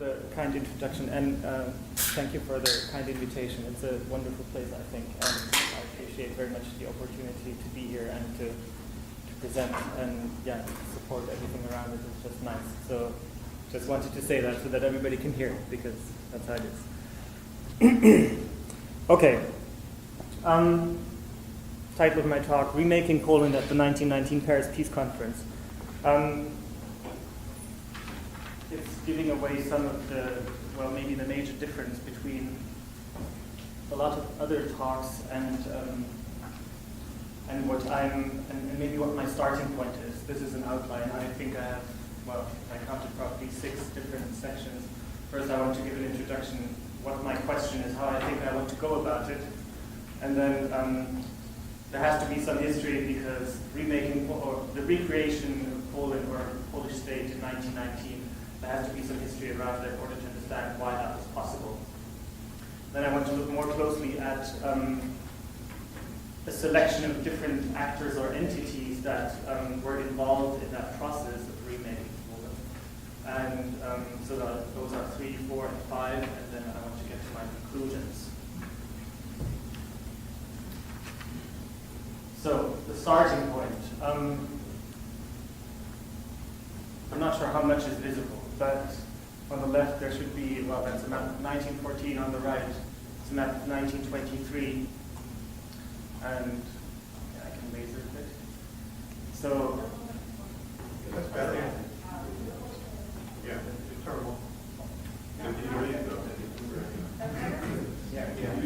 the kind introduction, and thank you for the kind invitation. It's a wonderful place, I think, and I appreciate very much the opportunity to be here and to present and support everything around it. It's just nice. So just wanted to say that so that everybody can hear it, because that's how it is. Okay. Title of my talk, Remaking Poland at the 1919 Paris Peace Conference. It's giving away some of the, well, maybe the major difference between a lot of other talks and what and maybe what my starting point is. This is an outline. I think I have, well, I counted probably 6 different sections. First, I want to give an introduction, what my question is, how I think I want to go about it. And then there has to be some history, because remaking or the recreation of Poland or Polish state in 1919, there has to be some history around it in order to understand why that was possible. Then I want to look more closely at a selection of different actors or entities that were involved in that process of remaking Poland. And so those are 3, 4, and 5, and then I want to get to my conclusions. So, the starting point. I'm not sure how much is visible, but on the left there should be, well, that's a map of 1914. On the right, it's a map of 1923. And I can laser it a bit. So, that's better. Yeah, it's terrible.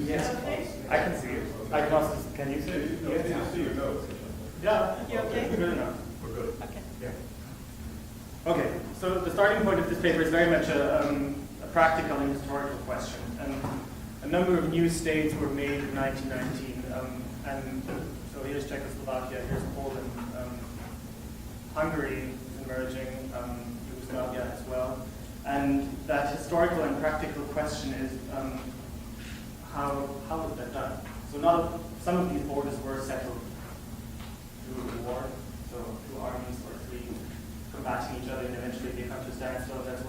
Yes, I can see it. I can also, can you see it? No, I see your notes. Yeah. You okay? Good enough. We're good. Okay. Yeah. Okay, so the starting point of this paper is very much a practical and historical question. And a number of new states were made in 1919. And so here's Czechoslovakia, here's Poland. Hungary is emerging, Yugoslavia as well. And that historical and practical question is, how was that done? So some of these borders were settled through the war, so 2 armies or 3 combating each other, and eventually they come to standstill. That's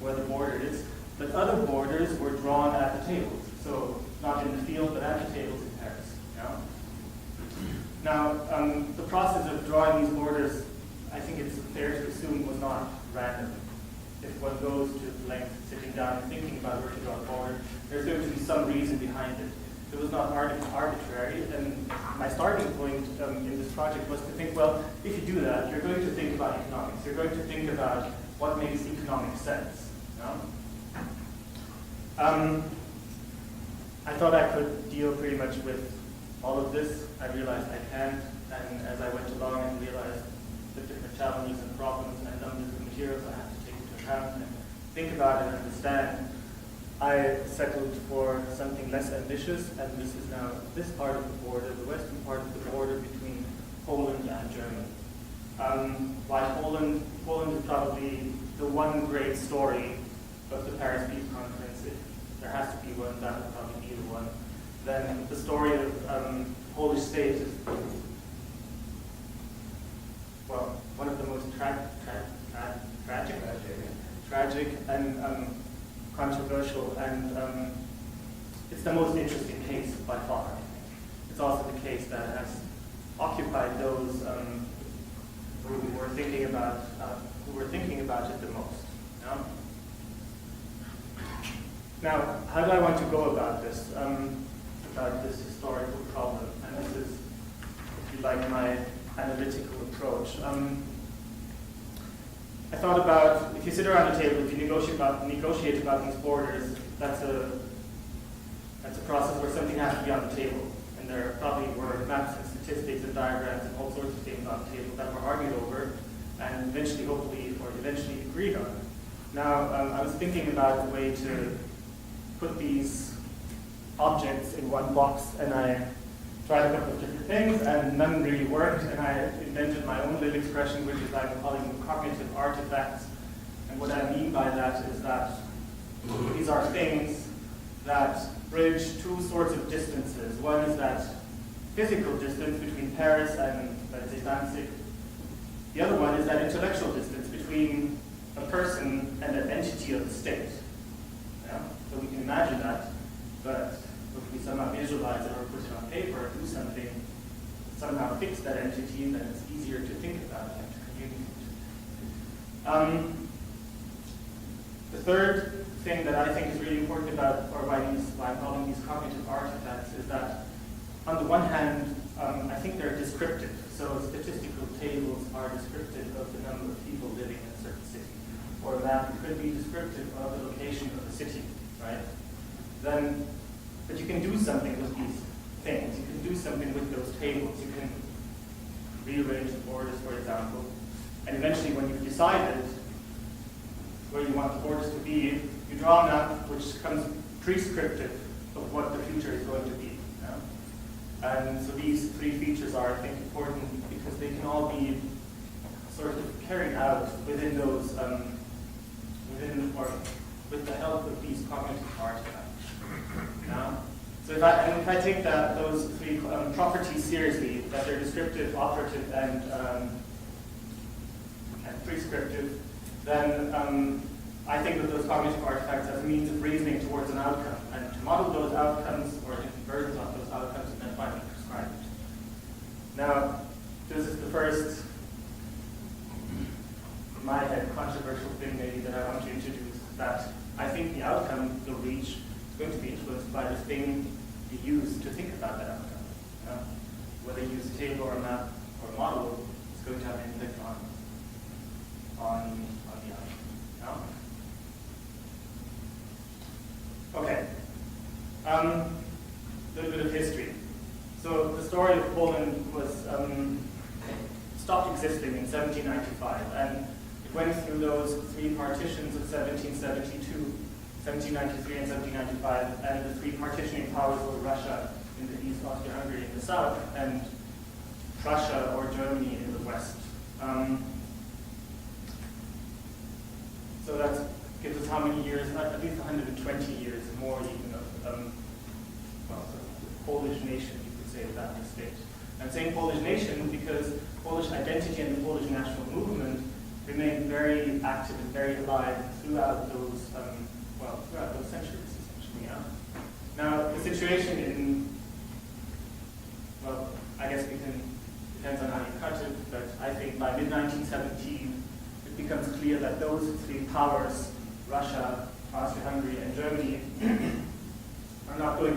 where the border is. But other borders were drawn at the tables, so not in the field, but at the tables in Paris. Yeah? Now, the process of drawing these borders, I think it's fair to assume, was not random. If one goes to the length of sitting down and thinking about where to draw a border, there's going to be some reason behind it. It was not arbitrary, and my starting point in this project was to think, well, if you do that, you're going to think about economics. You're going to think about what makes economic sense. You know? I thought I could deal pretty much with all of this. I realized I can't, and as I went along and realized the different challenges and problems and numbers of materials I have to take into account and think about and understand, I settled for something less ambitious, and this is now this part of the border, the western part of the border between Poland and Germany. Why Poland? Poland is probably the one great story of the Paris Peace Conference. If there has to be one, that would probably be the one. Then the story of Polish state is, well, one of the most tragic and controversial, and it's the most interesting case by far. It's also the case that has occupied those who were thinking about it the most. Yeah? Now, how do I want to go about this historical problem? And this is, if you like, my analytical approach. I thought about, if you sit around a table, if you negotiate about these borders, that's a process where something has to be on the table. And there probably were maps and statistics and diagrams and all sorts of things on the table that were argued over and eventually agreed on. Now, I was thinking about a way to put these objects in one box, and I tried a couple of different things, and none really worked, and I invented my own little expression, which is I'm calling them cognitive artifacts. And what I mean by that is that these are things that bridge 2 sorts of distances. One is that physical distance between Paris and, let's say, Danzig. The other one is that intellectual distance between a person and an entity of the state. So we can imagine that, but if we somehow visualize it or put it on paper or do something, somehow fix that entity, then it's easier to think about it and to communicate. The third thing that I think is really important about, or why I'm calling these cognitive artifacts, is that on the one hand, I think they're descriptive. So statistical tables are descriptive of the number of people living in a certain city. Or a map could be descriptive of the location of the city, right? But you can do something with these things. You can do something with those tables. You can rearrange the borders, for example. And eventually, when you've decided where you want the borders to be, you draw a map which becomes prescriptive of what the future is going to be. And so these three features are, I think, important because they can all be sort of carried out within those, with the help of these cognitive artifacts. So if I take those three properties seriously, that they're descriptive, operative, and prescriptive, then I think of those cognitive artifacts as a means of reasoning towards an outcome, and to model those outcomes or versions of those outcomes and then finally prescribe it. Now, this is the first, in my head, controversial thing maybe that I want to introduce, that I think the outcome you'll reach is going to be influenced by the thing you use to think about that outcome. Whether you use a table or a map or a model, it's going to have an impact on the outcome. Okay. A little bit of history. So the story of Poland was stopped existing in 1795, and it went through those three partitions of 1772, 1793, and 1795, and the three partitioning powers were Russia in the east, Austria-Hungary in the south, and Prussia or Germany in the west. So that gives us how many years? At least 120 years more even of sort of Polish nation, you could say, without the state. I'm saying Polish nation because Polish identity and the Polish national movement remained very active and very alive throughout those centuries, essentially. Now, the situation I guess depends on how you cut it, but I think by mid-1917, it becomes clear that those three powers, Russia, Austria-Hungary, and Germany, are not going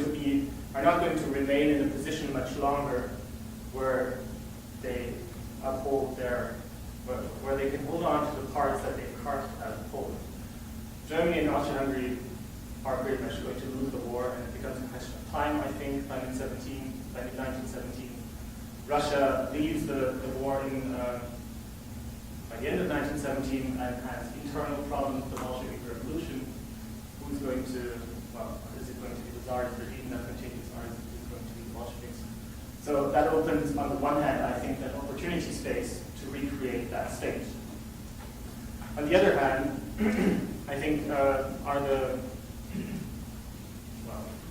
to remain in a position much longer where they uphold where they can hold on to the parts that they've carved out of Poland. Germany and Austria-Hungary are pretty much going to lose the war, and it becomes a question of time, I think, by mid-1917. Russia leaves the war by the end of 1917 and has internal problems with the Bolshevik Revolution. Who's going to, is it going to be the Tsars that are even not going to take the Tsars? Is it going to be the Bolsheviks? So that opens, on the one hand, I think, that opportunity space to recreate that state. On the other hand, I think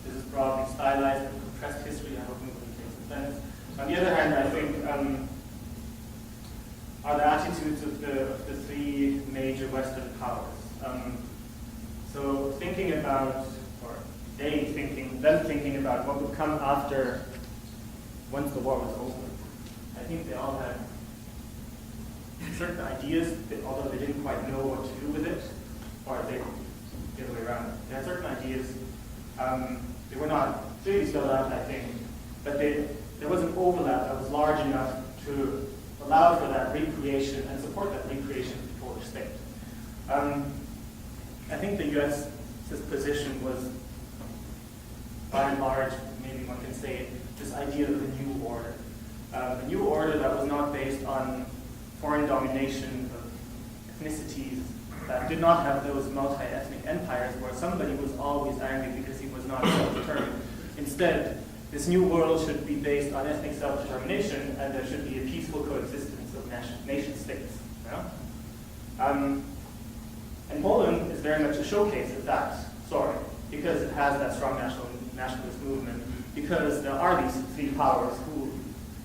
this is broadly stylized and compressed history. I hope nobody takes offense. On the other hand, I think are the attitudes of the three major Western powers. So thinking about, them thinking about what would come after, once the war was over. I think they all had certain ideas, although they didn't quite know what to do with it, or the other way around. They had certain ideas. They were not clearly spelled out, I think, but there was an overlap that was large enough to allow for that recreation and support that recreation of the Polish state. I think the U.S.'s position was, by and large, maybe one can say, this idea of a new order. A new order that was not based on foreign domination of ethnicities, that did not have those multi-ethnic empires where somebody was always angry because he was not self-determined. Instead, this new world should be based on ethnic self-determination, and there should be a peaceful coexistence of nation states. And Poland is very much a showcase of that story, because it has that strong nationalist movement, because there are these three powers who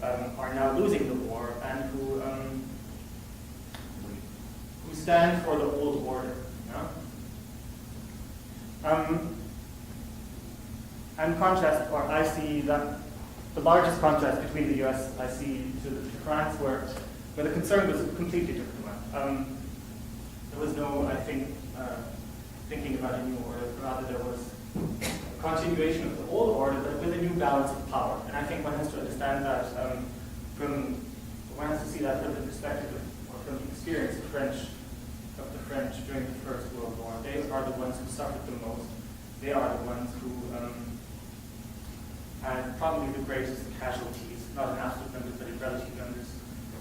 are now losing the war and who stand for the old order. And contrast, or I see that the largest contrast between the US I see to France, where the concern was a completely different one. There was no, I think, thinking about a new order, rather there was a continuation of the old order, but with a new balance of power. And I think one has to understand that one has to see that from the perspective or from the experience of the French during the First World War. They are the ones who suffered the most. They are the ones who had probably the greatest casualties, not in absolute numbers, but in relative numbers.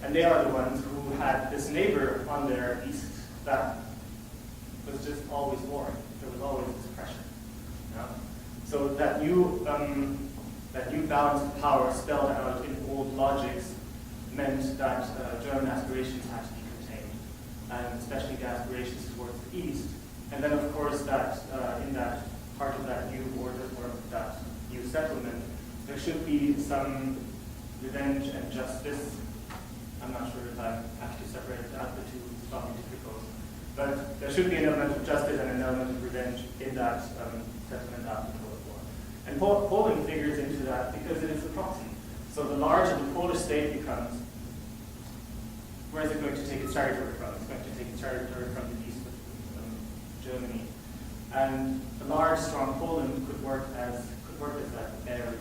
And they are the ones who had this neighbor on their east that was just always warring. There was always this pressure. You know? So that new balance of power spelled out in old logics meant that German aspirations had to be contained, and especially the aspirations towards the east. And then, of course, that in that part of that new order or that new settlement, there should be some revenge and justice. I'm not sure if I have to separate out the two talking difficult, but there should be an element of justice and an element of revenge in that settlement after the World War. And Poland figures into that because it is a proxy. So the larger the Polish state becomes, where is it going to take its territory from? It's going to take its territory from the east of Germany. And a large, strong Poland could work as that barrier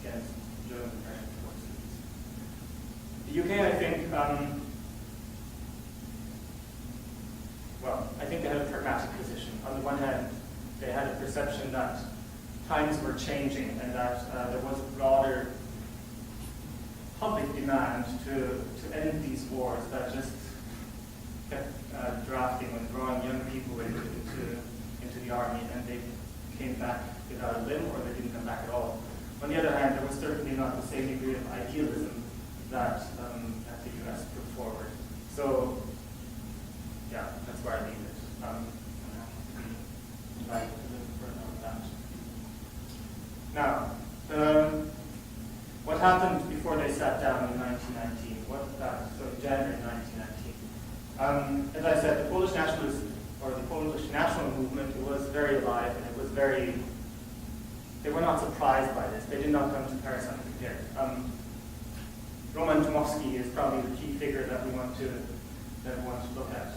against German pressure towards the east. The UK, I think, I think they had a pragmatic position. On the one hand, they had a perception that times were changing and that there was a broader public demand to end these wars that just kept drafting and drawing young people into the army, and they came back without a limb, or they didn't come back at all. On the other hand, there was certainly not the same degree of idealism that the US put forward. So, yeah, that's where I leave it. I'm happy to be invited to live further on that. Now, what happened before they sat down in 1919? So in January 1919. As I said, the Polish nationalists, or the Polish national movement, it was very alive, and it was very, they were not surprised by this. They did not come to Paris unprepared. Roman Dmowski is probably the key figure that we want to look at.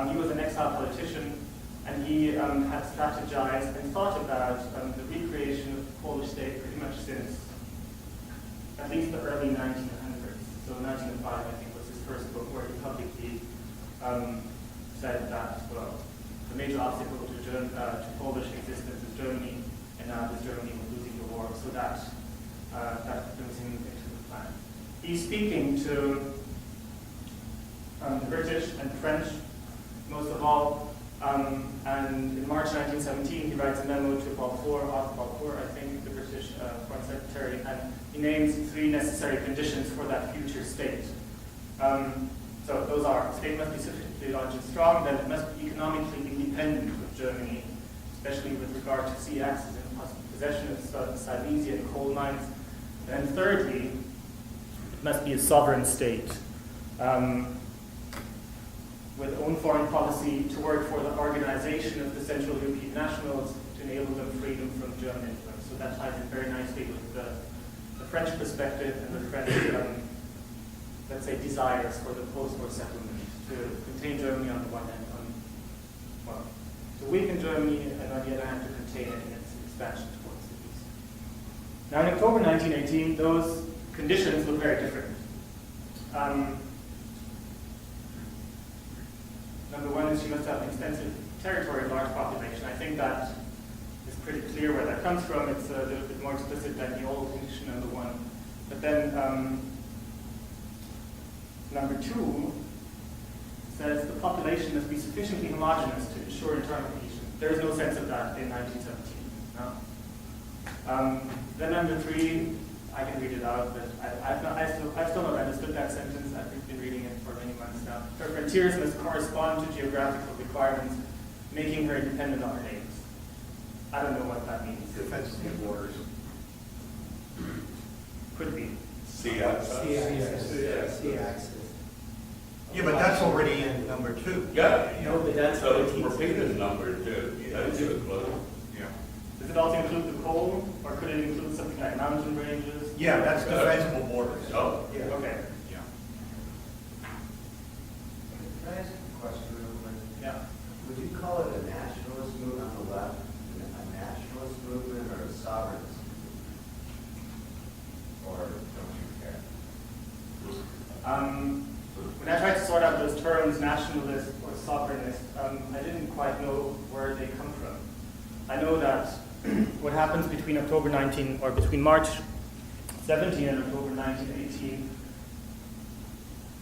He was an exiled politician, and he had strategized and thought about the recreation of the Polish state pretty much since at least the early 1900s. So 1905, I think, was his first book where he publicly said that, well, the major obstacle to Polish existence is Germany, and now this Germany was losing the war, so that brings him into the plan. He's speaking to the British and the French, most of all, and in March 1917 he writes a memo to Balfour, I think, the British Foreign Secretary, and he names 3 necessary conditions for that future state. So those are: the state must be sufficiently large and strong, then it must be economically independent of Germany, especially with regard to sea access and possession of Silesia and coal mines. And thirdly, it must be a sovereign state with own foreign policy to work for the organization of the Central European nationals to enable them freedom from German influence. So that ties in very nicely with the French perspective and the French, let's say, desires for the post-war settlement to contain Germany on the one hand, to weaken Germany, and on the other hand, to contain it in its expansion towards the east. Now, in October 1918, those conditions look very different. Number one is you must have an extensive territory, large population. I think that is pretty clear where that comes from. It's a little bit more explicit than the old condition number one. But then number 2 says the population must be sufficiently homogeneous to ensure internal cohesion. There is no sense of that in 1917. No? Then number 3, I can read it out, but I've still not understood that sentence. I've been reading it for many months now. Her frontiers must correspond to geographical requirements, making her independent on her neighbors. I don't know what that means. Defense of the borders. Could be. Sea access. Sea access. Yeah, but that's already in number 2. Yeah, No, but that's so what it's repeated number 2. That is a clue. Yeah. Does it also include the coal, or could it include something like mountain ranges? Yeah, that's defensible borders. Oh, Yeah. Okay, Yeah. Can I ask a question real quick? yeah. Would you call it a nationalist movement on the left, a nationalist movement, or a sovereignist movement? Or don't you care? When I tried to sort out those terms, nationalist or sovereignist, I didn't quite know where they come from. I know that what happens between October 19, or between March 17 and October 1918,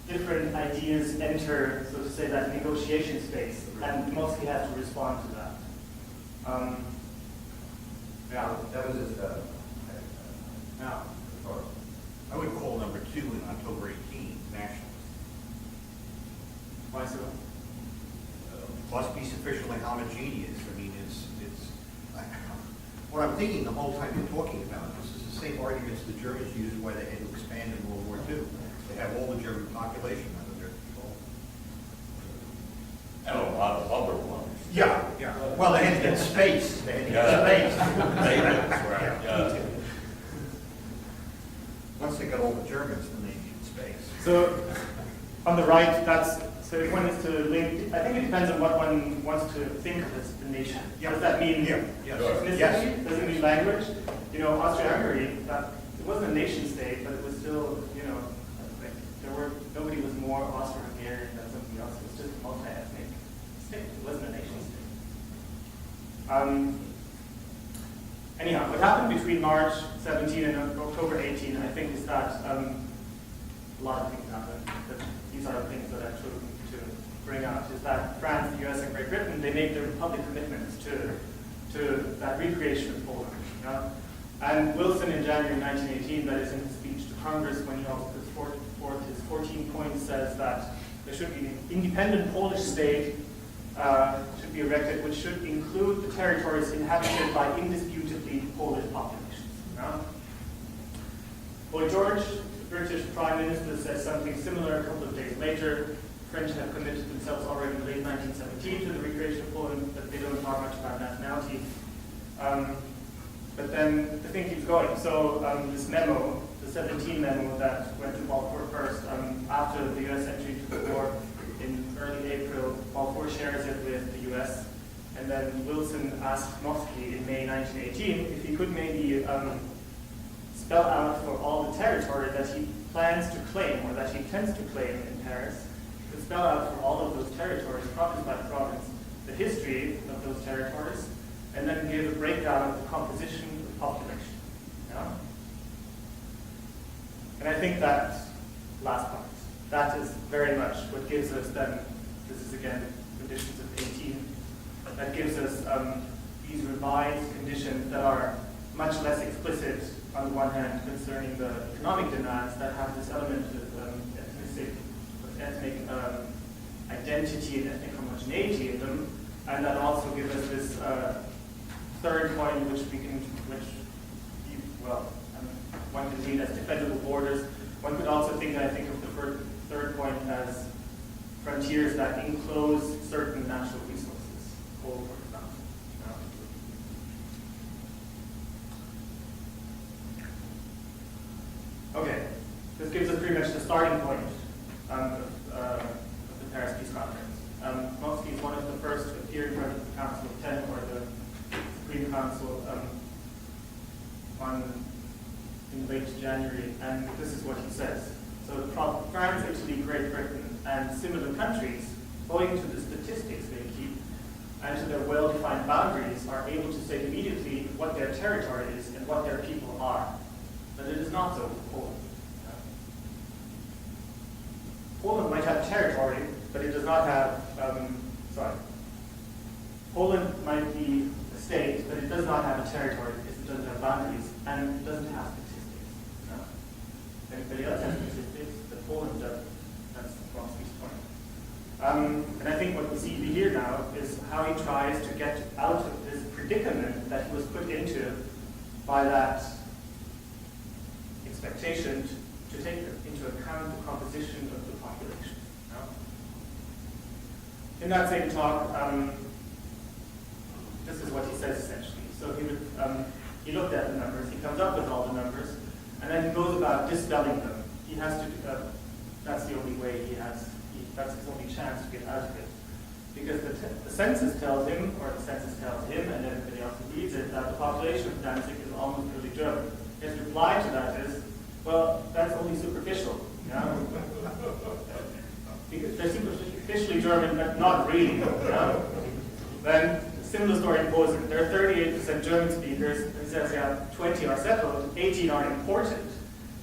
different ideas enter, so to say, that negotiation space, and Mosky has to respond to that. Yeah. That was just Yeah. I would call number 2 in October 18 nationalist. Why so? Must be sufficiently homogeneous. I mean, what I'm thinking the whole time you're talking about, this is the same arguments the Germans used why they had to expand in World War II. They have all the German population under their control. and a lot of other ones. Yeah, yeah. Well, they had to get space. They had to get space. That's right, yeah. Once they got all the Germans, then they needed space. So, on the right, so if one is to link, I think it depends on what one wants to think of as the nation. Yeah. Does that mean Yeah, yes. ethnicity? Yes. Does it mean language? You know, Austria-Hungary, it wasn't a nation state, but it was still, you know, like nobody was more Austro-Hungarian than somebody else. It was just a multi-ethnic state. It wasn't a nation state. Anyhow, what happened between March 17 and October 18, I think, is that a lot of things happened. But these are the things that I've chosen to bring out, is that France, the US, and Great Britain, they made their public commitments to that recreation of Poland. You know? And Wilson in January 1918, that is in his speech to Congress, when he also puts forth his 14 points, says that there should be an independent Polish state should be erected, which should include the territories inhabited by indisputably Polish populations. You know? Boy George, the British Prime Minister, says something similar a couple of days later. French have committed themselves already in late 1917 to the recreation of Poland, but they don't talk much about nationality. But then the thing keeps going. So this memo, the 17 memo that went to Balfour first, after the US entry to the war in early April, Balfour shares it with the US. And then Wilson asked Mosky in May 1918 if he could maybe spell out for all the territory that he plans to claim, or that he intends to claim in Paris, to spell out for all of those territories, province by province, the history of those territories, and then give a breakdown of the composition of the population. Yeah? And I think that last part, that is very much what gives us then, this is again conditions of 18, that gives us these revised conditions that are much less explicit on the one hand concerning the economic demands that have this element of ethnic identity and ethnic homogeneity in them, and that also give us this third point, one could read as defendable borders. One could also think, I think, of the third point as frontiers that enclose certain natural resources, coal, for example. Okay, this gives us pretty much the starting point of the Paris Peace Conference. Mosky is one of the first to appear in front of the Council of 10, or the Supreme Council, in late January, and this is what he says. So France, Italy, Great Britain, and similar countries, owing to the statistics they keep and to their well-defined boundaries, are able to say immediately what their territory is and what their people are. But it is not so for Poland. Poland might have territory, but it does not have, Poland might be a state, but it does not have a territory because it doesn't have boundaries, and it doesn't have statistics. Anybody else has statistics? But Poland does. That's Mosky's point. And I think what we see here now is how he tries to get out of this predicament that he was put into by that expectation to take into account the composition of the population. In that same talk, this is what he says essentially. He So he looked at the numbers, he comes up with all the numbers, and then he goes about dispelling them. He has to, that's the only way that's his only chance to get out of it. Because the census tells him, or the census tells him, and everybody else who reads it, that the population of Danzig is almost purely German. His reply to that is, well, that's only superficial. Yeah? Because they're superficially German, but not really. Yeah? Then, similar story in Posen. There are 38% German speakers. He says, yeah, 20 are settled, 18 are imported,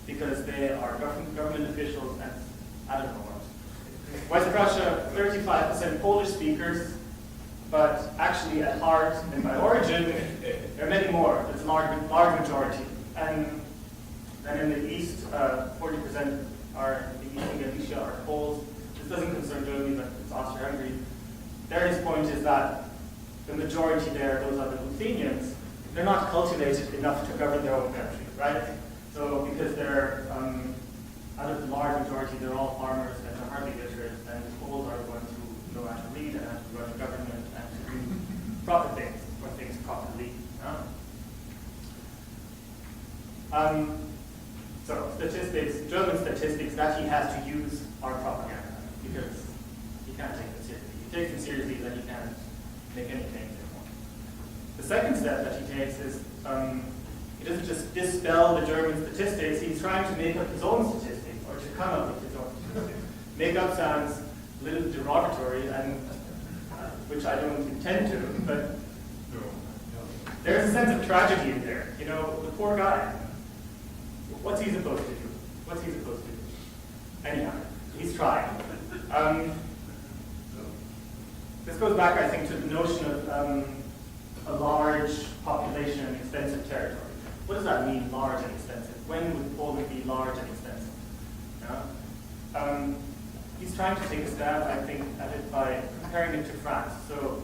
because they are government officials and I don't know what. West Prussia, 35% Polish speakers, but actually at heart and by origin, there are many more. It's a large majority. And then in the east, 40% are in the East Galicia are Poles. This doesn't concern Germany, but it's Austria-Hungary. Their point is that the majority there, those are the Ruthenians, they're not cultivated enough to govern their own country, right? So because they're, out of the large majority, they're all farmers and they're hardly literate, and the Poles are the ones who know how to read and how to run a government and to do proper things, or things properly. So statistics, German statistics that he has to use are propaganda, because he can't take them seriously. If he takes them seriously, then he can't make any claims anymore. The second step that he takes is, he doesn't just dispel the German statistics, he's trying to make up his own statistics, or to come up with his own statistics. Make up sounds a little derogatory, and which I don't intend to, but there's a sense of tragedy in there. You know, the poor guy. What's he supposed to do? What's he supposed to do? Anyhow, he's trying. This goes back, I think, to the notion of a large population and extensive territory. What does that mean, large and extensive? When would Poland be large and extensive? Yeah? He's trying to take a stab, I think, at it by comparing it to France. So,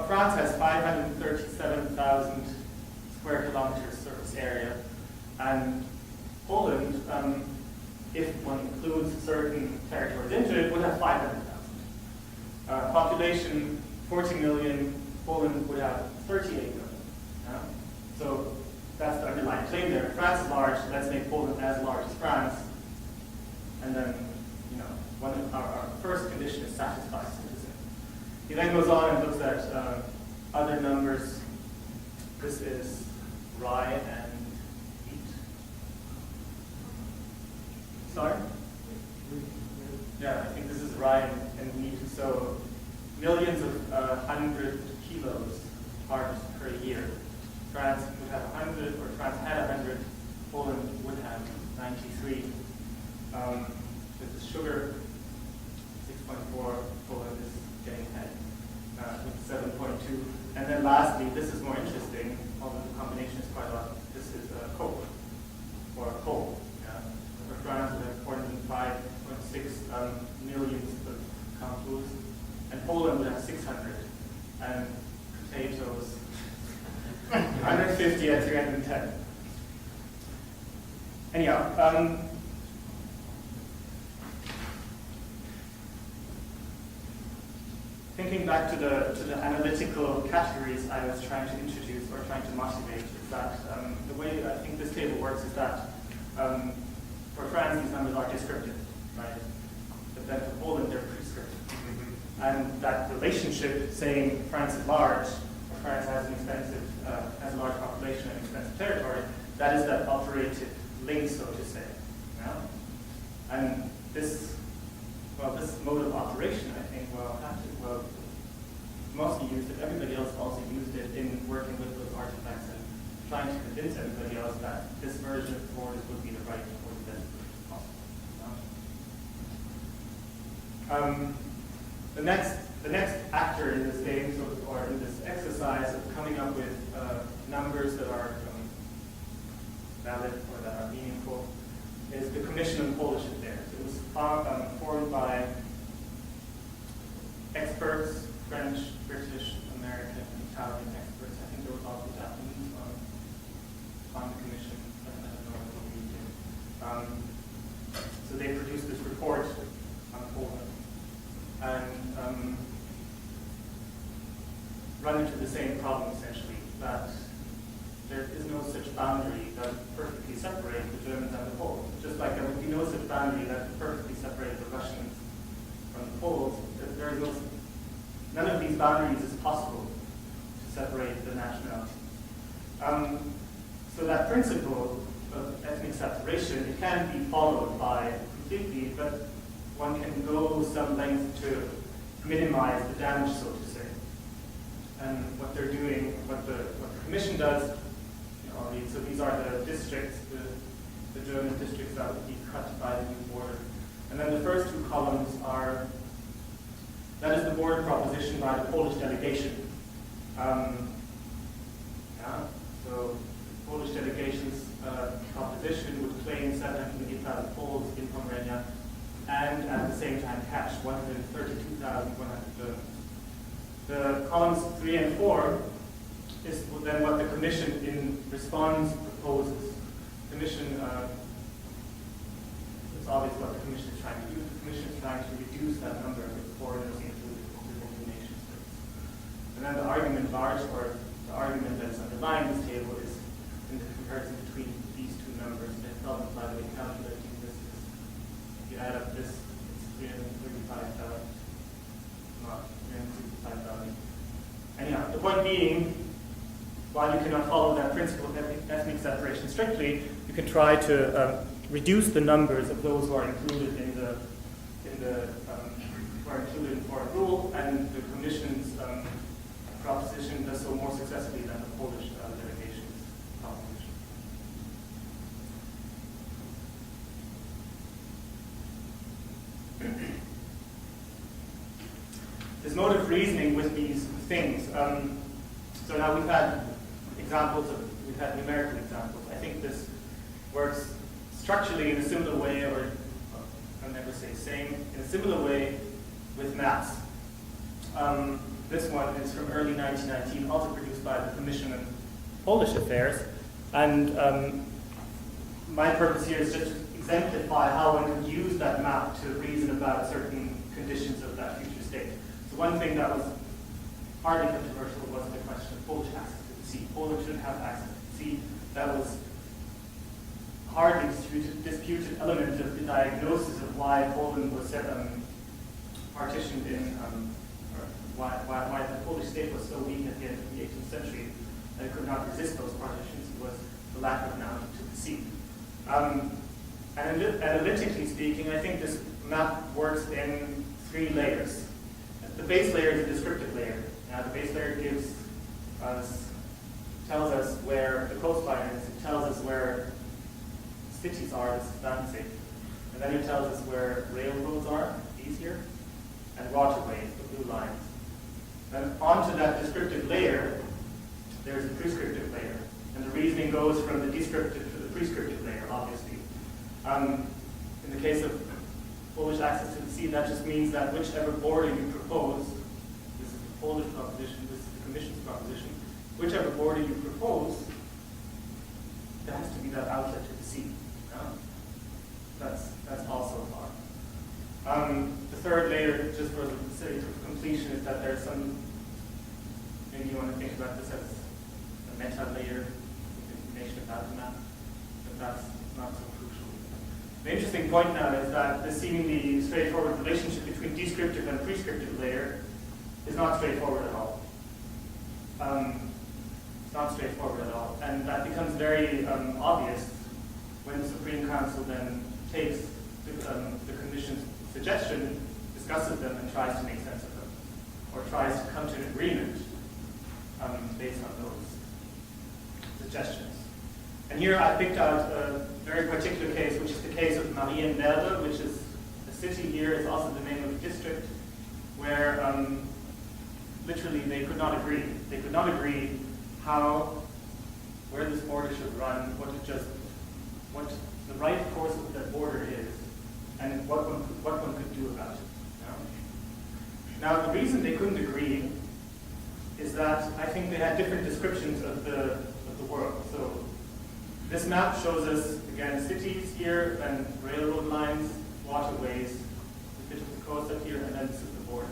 France has 537,000 square kilometers surface area, and Poland, if one includes certain territories into it, would have 500,000. Population 40 million, Poland would have 38 million. Yeah? So that's the underlying claim there. France is large, let's make Poland as large as France. And then, you know, one of our first condition is satisfied citizen. He then goes on and looks at other numbers. This is rye and wheat. Sorry? Yeah, I think this is rye and wheat. So millions of 100 kilos harvest per year. France would have 100, or France had 100. Poland would have 93. This is sugar, 6.4. Poland is getting ahead with 7.2. And then lastly, this is more interesting, although the combination is quite a lot. This is coke, or coal. Yeah? For France, would have 405.6 millions of compost, and Poland would have 600, and potatoes 150 at 310. Anyhow, thinking back to the analytical categories I was trying to introduce or trying to motivate, is that the way I think this table works is that for France these numbers are descriptive, right? But then for Poland they're prescriptive. And that relationship saying France is large, or France has an extensive, has a large population and extensive territory, that is that operative link, so to say. Yeah? And this mode of operation, I think, mostly used it. Everybody else also used it in working with those artifacts and trying to convince everybody else that this version of borders would be the right or the best version possible. The next actor in this game, or in this exercise of coming up with numbers that are valid or that are meaningful, is the Commission on Polish Affairs. It was formed by experts, French, British, American, Italian experts. I think there was also Japanese on the commission. I don't know what we did. So they produced this report on Poland and run into the same problem essentially. there is no such boundary that would perfectly separate the Germans and the Poles. Just like there would be no such boundary that would perfectly separate the Russians from the Poles, there is no, none of these boundaries is possible to separate the nationalities. So that principle of ethnic separation, it can be followed by completely, but one can go some length to minimize the damage, so to say. And what they're doing, what the Commission does, so these are the districts, the German districts that would be cut by the new border. And then the first two columns are, that is the border proposition by the Polish delegation. So the Polish delegation's proposition would claim 780,000 Poles in Pomerania and at the same time catch 132,100 Germans. The columns 3 and 4 is then what the Commission in response proposes. The Commission, it's obvious what the Commission is trying to do. The Commission is trying to reduce that number of foreigners included within the nation states. And then the argument large, or the argument that's underlying this table is in the comparison between these two numbers. And not by the way calculating this is, if you add up this, it's 335,000, not 365,000. Anyhow, the point being, while you cannot follow that principle of ethnic separation strictly, you can try to reduce the numbers of those who are included in the who are included in foreign rule, and the Commission's proposition does so more successfully than the Polish delegation's proposition. This mode of reasoning with these things. So now we've had we've had numerical examples. I think this works structurally in a similar way, or I'll never say same, in a similar way with maps. This one is from early 1919, also produced by the Commission on Polish Affairs. And my purpose here is just to exemplify how one could use that map to reason about certain conditions of that future state. So one thing that was hardly controversial was the question of Polish access to the sea. Poland should have access to the sea. That was hardly disputed element of the diagnosis of why Poland was partitioned in, or why the Polish state was so weak at the end of the 18th century that it could not resist those partitions. It was the lack of an outlet to the sea. And analytically speaking, I think this map works in 3 layers. The base layer is a descriptive layer. Now, the base layer tells us where the coastline is. It tells us where cities are, this is Danzig. And then it tells us where railroads are, these here, and waterways, the blue lines. Then onto that descriptive layer, there's a prescriptive layer. And the reasoning goes from the descriptive to the prescriptive layer, obviously. In the case of Polish access to the sea, that just means that whichever border you propose, this is the Polish proposition, this is the Commission's proposition, whichever border you propose, there has to be that outlet to the sea. That's also far. The third layer, just for the sake of completion, is that there's some, maybe you want to think about this as a meta layer of information about the map, but that's not so crucial. The interesting point now is that the seemingly straightforward relationship between descriptive and prescriptive layer is not straightforward at all. It's not straightforward at all. And that becomes very obvious when the Supreme Council then takes the Commission's suggestion, discusses them, and tries to make sense of them, or tries to come to an agreement based on those suggestions. And here I picked out a very particular case, which is the case of Marienwerder, which is a city here. It's also the name of a district where literally they could not agree. They could not agree where this border should run, what the right course of that border is, and what one could do about it. Now, the reason they couldn't agree is that I think they had different descriptions of the world. So this map shows us, again, cities here, and railroad lines, waterways, the bit of the coast up here, and then this is the border.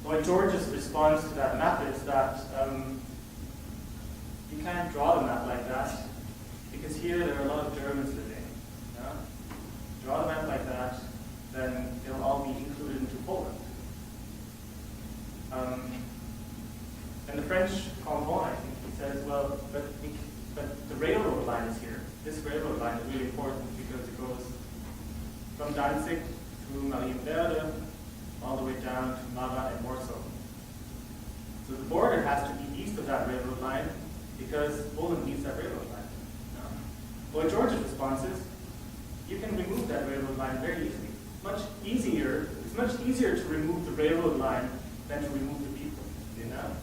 Lloyd George's response to that map is that you can't draw the map like that because here there are a lot of Germans living. Yeah? Draw the map like that, then they'll all be included into Poland. And the French Cambon, I think, he says, well, but the railroad line is here. This railroad line is really important because it goes from Danzig through Marienwerder all the way down to Mara and Warsaw. So the border has to be east of that railroad line because Poland needs that railroad line. Lloyd George's response is, you can remove that railroad line very easily. It's much easier to remove the railroad line than to remove the people, you know?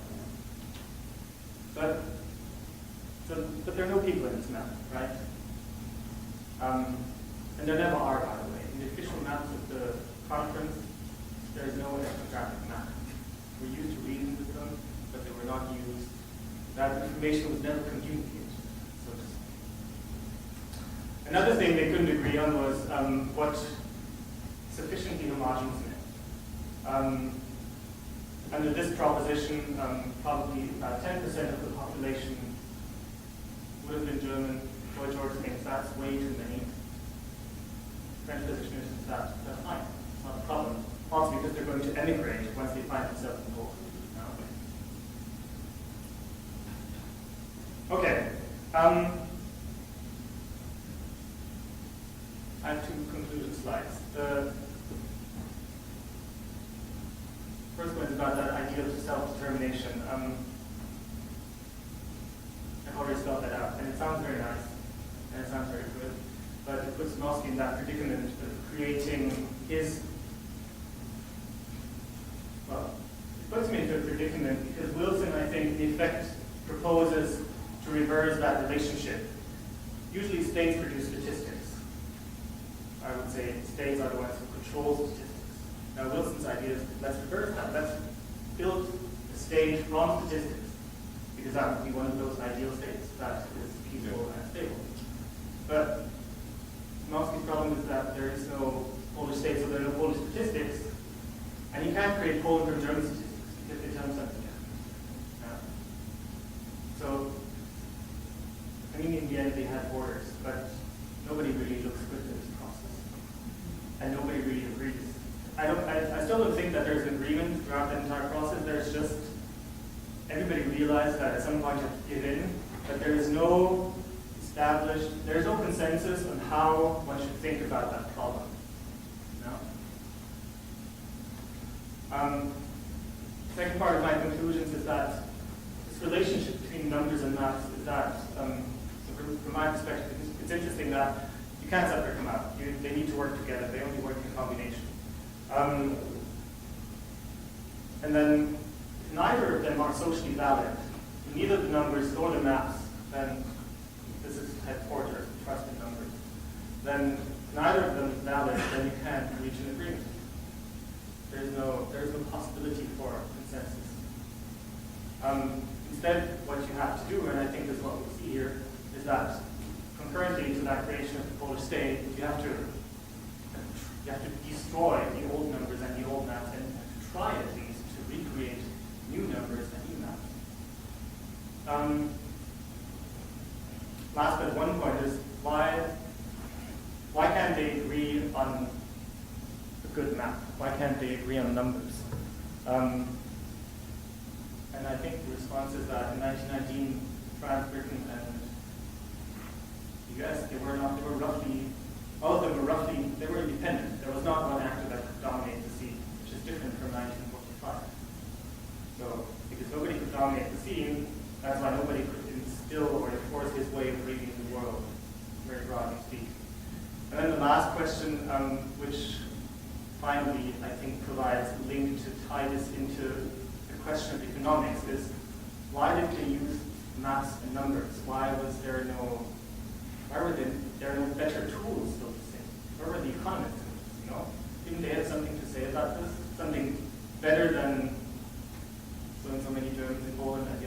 But there are no people in this map, right? And there never are, by the way. In the official maps of the conference, there is no ethnographic map. We're used to reading with them, but they were not used. That information was never communicated, so to speak. Another thing they couldn't agree on was what sufficiently homogeneous meant. Under this proposition, probably about 10% of the population would have been German. Lloyd George thinks that's way too many. French position is that's fine. It's not a problem. Also because they're going to emigrate once they find themselves in Poland. Okay. I have two conclusion slides. The first one is about that idea of self-determination. I've already spelled that out, and it sounds very nice, and it sounds very good, but it puts Nosky in that predicament of creating his, well, it puts me into a predicament because Wilson, I think, in effect, proposes to reverse that relationship. Usually states produce statistics. I would say states are the ones who control statistics. Now Wilson's idea is, let's reverse that. Let's build a state from statistics, because that would be one of those ideal states that is peaceful and stable. But Nosky's problem is that there is no Polish state, so there are no Polish statistics, and you can't create Poland or German statistics because they tell them something different. So, I mean, in the end, they had borders, but nobody really looks good at this process, and nobody really agrees. I still don't think that there's an agreement throughout the entire process. There's just everybody realized that at some point you have to give in, but there is no consensus on how one should think about that problem. No? Second part of my conclusions is that this relationship between numbers and maps is that, from my perspective, it's interesting that you can't separate them out. They need to work together. They only work in combination. And then, if neither of them are socially valid, neither the numbers nor the maps, then this is Ted Porter, trust in numbers, then neither of them is valid, then you can't reach an agreement. There is no possibility for consensus. Instead, what you have to do, and I think this is what we see here, is that concurrently to that creation of the Polish state, you have to destroy the old numbers and the old maps and to try at least to recreate new numbers and new maps. Last but one point is why can't they agree on a good map? Why can't they agree on numbers? And I think the response is that in 1919, France, Britain, and the US, all of them were independent. There was not one actor that could dominate the scene, which is different from 1945. So, because nobody could dominate the scene, that's why nobody could instill or enforce his way of reading the world, very broadly speaking. And then the last question, which finally, I think, provides a link to tie this into the question of economics, is why did they use maps and numbers? Why were there no better tools, so to say? Where were the economists? You know, didn't they have something to say about this? Something better than so and so many Germans in Poland and